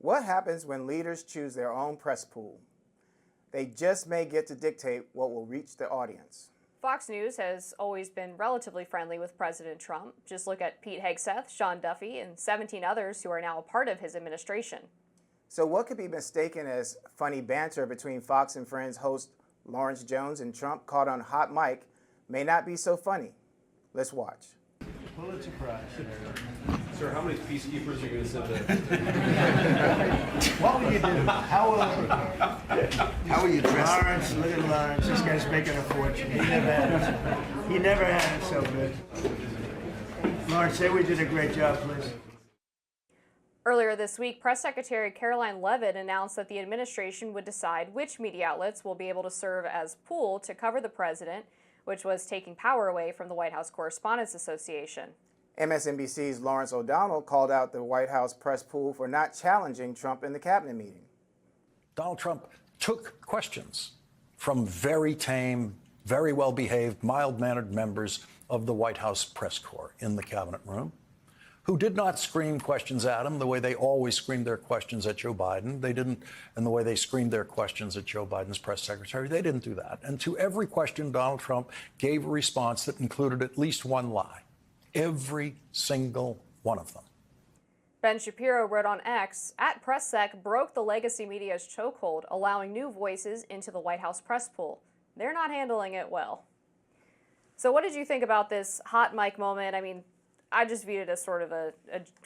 What happens when leaders choose their own press pool? They just may get to dictate what will reach the audience. Fox News has always been relatively friendly with President Trump. Just look at Pete Hegseth, Sean Duffy, and 17 others who are now a part of his administration. So what could be mistaken as funny banter between Fox and Friends host Lawrence Jones and Trump caught on hot mic may not be so funny. Let's watch. Pulitzer Prize. Sir, how many peacekeepers are you going to send in? What will you do? How will you dress? Lawrence, look at Lawrence. This guy's making a fortune. He never had it so good. Lawrence, say we did a great job, please. Earlier this week, Press Secretary Caroline Leavitt announced that the administration would decide which media outlets will be able to serve as pool to cover the president, which was taking power away from the White House Correspondents Association. MSNBC's Lawrence O'Donnell called out the White House press pool for not challenging Trump in the cabinet meeting. Donald Trump took questions from very tame, very well-behaved, mild-mannered members of the White House press corps in the cabinet room, who did not scream questions at him the way they always screamed their questions at Joe Biden. They didn't, and the way they screamed their questions at Joe Biden's press secretary, they didn't do that. And to every question, Donald Trump gave a response that included at least one lie. Every single one of them. Ben Shapiro wrote on X, @PressSec broke the legacy media's chokehold, allowing new voices into the White House press pool. They're not handling it well. So what did you think about this hot mic moment? I mean, I just viewed it as sort of a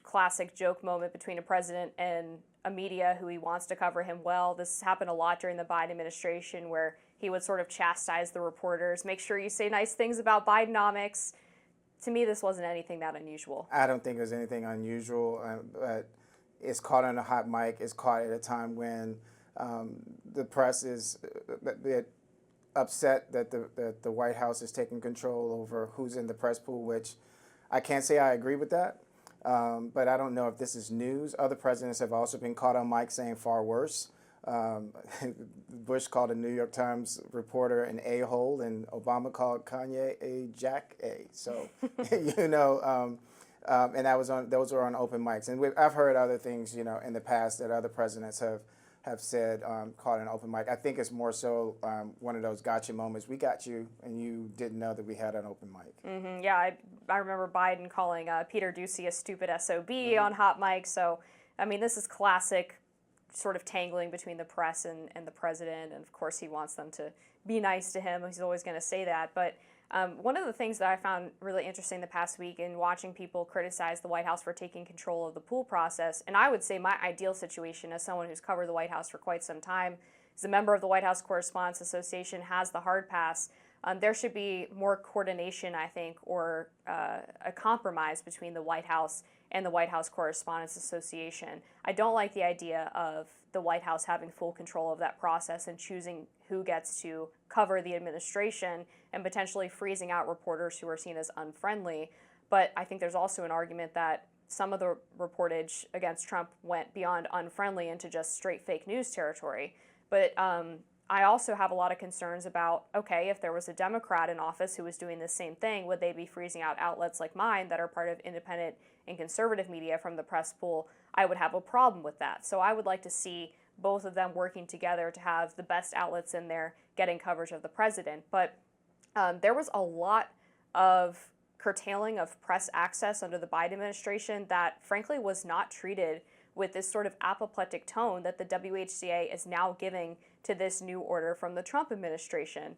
classic joke moment between a president and a media who he wants to cover him well. This happened a lot during the Biden administration where he would sort of chastise the reporters, make sure you say nice things about Bidenomics. To me, this wasn't anything that unusual. I don't think it was anything unusual, but it's caught on a hot mic. It's caught at a time when the press is upset that the White House is taking control over who's in the press pool, which I can't say I agree with that, but I don't know if this is news. Other presidents have also been caught on mic saying far worse. Bush called a New York Times reporter an a-hole, and Obama called Kanye a jack a. So, you know, and those were on open mics. And I've heard other things, you know, in the past that other presidents have said, called an open mic. I think it's more so one of those gotcha moments. We got you, and you didn't know that we had an open mic. Mm-hmm. Yeah, I remember Biden calling Peter Doocy a stupid SOB on hot mic. So, I mean, this is classic sort of tangling between the press and the president, and of course he wants them to be nice to him. He's always going to say that. But one of the things that I found really interesting the past week in watching people criticize the White House for taking control of the pool process, and I would say my ideal situation as someone who's covered the White House for quite some time, is a member of the White House Correspondents Association, has the hard pass. There should be more coordination, I think, or a compromise between the White House and the White House Correspondents Association. I don't like the idea of the White House having full control of that process and choosing who gets to cover the administration and potentially freezing out reporters who are seen as unfriendly. But I think there's also an argument that some of the reportage against Trump went beyond unfriendly into just straight fake news territory. But I also have a lot of concerns about, okay, if there was a Democrat in office who was doing the same thing, would they be freezing out outlets like mine that are part of independent and conservative media from the press pool? I would have a problem with that. So I would like to see both of them working together to have the best outlets in there getting coverage of the president. But there was a lot of curtailing of press access under the Biden administration that frankly was not treated with this sort of apoplectic tone that the WHCA is now giving to this new order from the Trump administration.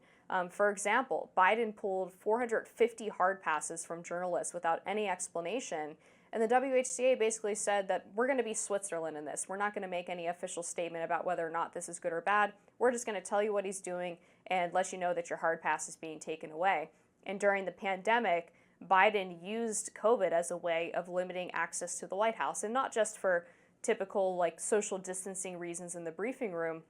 For example, Biden pulled 450 hard passes from journalists without any explanation, and the WHCA basically said that we're going to be Switzerland in this. We're not going to make any official statement about whether or not this is good or bad. We're just going to tell you what he's doing and let you know that your hard pass is being taken away. And during the pandemic, Biden used COVID as a way of limiting access to the White House, and not just for typical like social distancing reasons in the briefing room,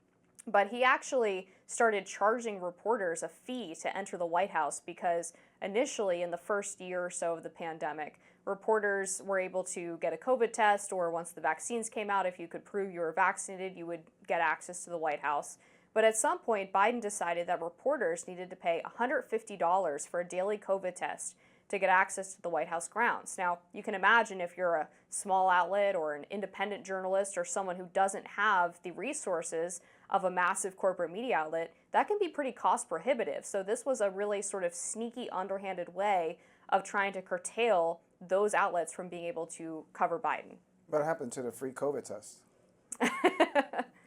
but he actually started charging reporters a fee to enter the White House because initially in the first year or so of the pandemic, reporters were able to get a COVID test, or once the vaccines came out, if you could prove you were vaccinated, you would get access to the White House. But at some point, Biden decided that reporters needed to pay $150 for a daily COVID test to get access to the White House grounds. Now, you can imagine if you're a small outlet or an independent journalist or someone who doesn't have the resources of a massive corporate media outlet, that can be pretty cost prohibitive. So this was a really sort of sneaky, underhanded way of trying to curtail those outlets from being able to cover Biden. What happened to the free COVID test?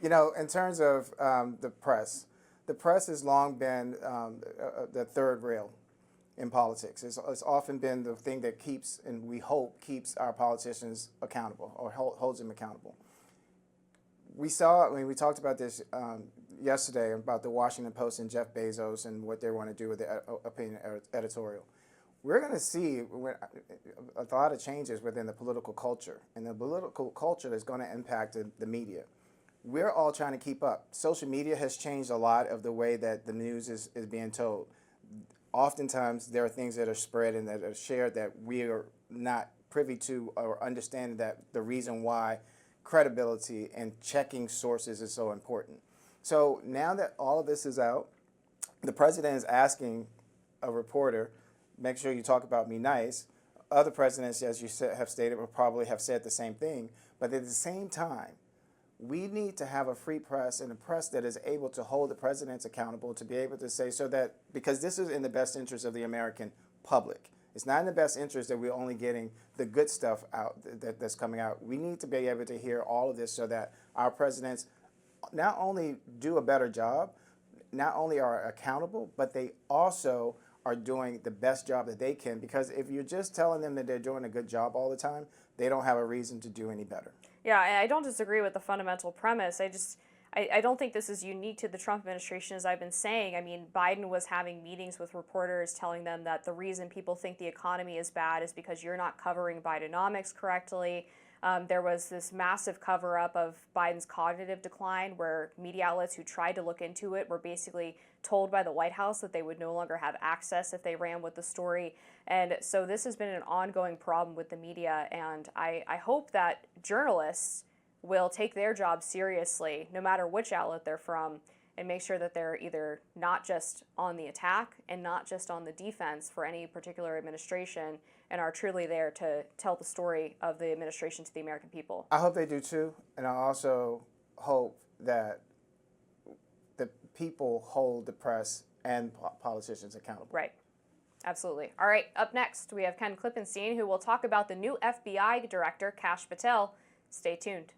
You know, in terms of the press has long been the third rail in politics. It's often been the thing that keeps, and we hope, keeps our politicians accountable or holds them accountable. We talked about this yesterday about the Washington Post and Jeff Bezos and what they want to do with the opinion editorial. We're going to see a lot of changes within the political culture, and the political culture is going to impact the media. We're all trying to keep up. Social media has changed a lot of the way that the news is being told. Oftentimes, there are things that are spread and that are shared that we are not privy to or understanding that the reason why credibility and checking sources is so important. So now that all of this is out, the president is asking a reporter, make sure you talk about me nice. Other presidents, as you have stated, will probably have said the same thing. But at the same time, we need to have a free press and a press that is able to hold the presidents accountable, to be able to say, so that, because this is in the best interest of the American public. It's not in the best interest that we're only getting the good stuff out that's coming out. We need to be able to hear all of this so that our presidents not only do a better job, not only are accountable, but they also are doing the best job that they can. Because if you're just telling them that they're doing a good job all the time, they don't have a reason to do any better. Yeah, I don't disagree with the fundamental premise. I don't think this is unique to the Trump administration, as I've been saying. I mean, Biden was having meetings with reporters telling them that the reason people think the economy is bad is because you're not covering Bidenomics correctly. There was this massive cover-up of Biden's cognitive decline, where media outlets who tried to look into it were basically told by the White House that they would no longer have access if they ran with the story. And so this has been an ongoing problem with the media, and I hope that journalists will take their job seriously, no matter which outlet they're from, and make sure that they're either not just on the attack and not just on the defense for any particular administration, and are truly there to tell the story of the administration to the American people. I hope they do too, and I also hope that the people hold the press and politicians accountable. Right. Absolutely. All right, up next, we have Ken Klippenstein, who will talk about the new FBI director, Kash Patel. Stay tuned.